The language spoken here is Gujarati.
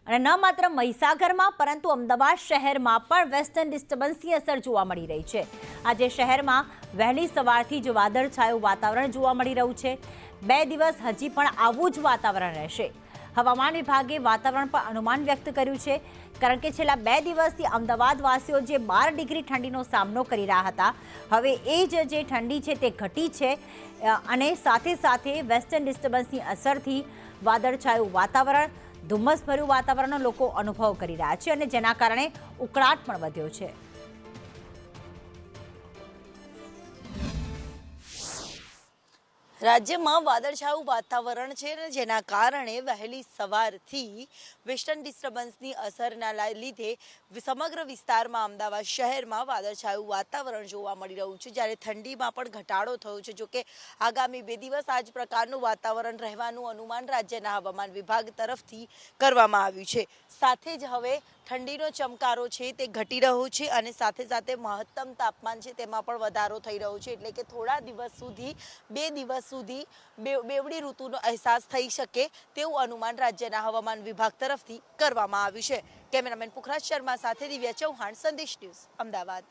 અને ન માત્ર મહીસાગરમાં પરંતુ અમદાવાદ શહેરમાં પણ વેસ્ટર્ન ડિસ્ટર્બન્સની અસર જોવા મળી રહી છે। આજે શહેરમાં વહેલી સવારથી જ વાદળછાયું વાતાવરણ જોવા મળી રહ્યું છે। 2 દિવસ હજી પણ આવું જ વાતાવરણ રહેશે। હવામાન વિભાગે વાતાવરણ પર અનુમાન વ્યક્ત કર્યું છે, કારણ કે છેલ્લા 2 દિવસથી અમદાવાદવાસીઓ જે 12 ડિગ્રી ઠંડીનો સામનો કરી રહ્યા હતા, હવે એ જ જે ઠંડી છે તે ઘટી છે અને સાથે સાથે વેસ્ટર્ન ડિસ્ટર્બન્સની અસરથી વાદળછાયું વાતાવરણ, ધુમ્મસભર્યું વાતાવરણનો લોકો અનુભવ કરી રહ્યા છે અને જેના કારણે ઉકળાટ પણ વધ્યો છે। રાજ્યમાં વાદળછાયું વાતાવરણ છે અને જેના કારણે વહેલી સવારથી વેસ્ટર્ન ડિસ્ટર્બન્સની અસરના લીધે સમગ્ર વિસ્તારમાં અમદાવાદ શહેરમાં વાદળછાયું વાતાવરણ જોવા મળી રહ્યું છે, જ્યારે ઠંડીમાં પણ ઘટાડો થયો છે। જોકે આગામી 2 દિવસ આ જ પ્રકારનું વાતાવરણ રહેવાનું અનુમાન રાજ્યના હવામાન વિભાગ તરફથી કરવામાં આવ્યું છે। સાથે જ હવે ઠંડીનો ચમકારો છે તે ઘટી રહ્યો છે અને સાથે સાથે મહત્તમ તાપમાન છે તેમાં પણ વધારો થઈ રહ્યો છે, એટલે કે થોડા દિવસ સુધી 2 દિવસ સુધી બેવડી ઋતુનો અહેસાસ થઈ શકે તેવું અનુમાન રાજ્યના હવામાન વિભાગ તરફથી કરવામાં આવ્યું છે। કેમેરામેન પુખરાજ શર્મા સાથે દિવ્યા ચૌહાણ, સંદેશ ન્યૂઝ, અમદાવાદ।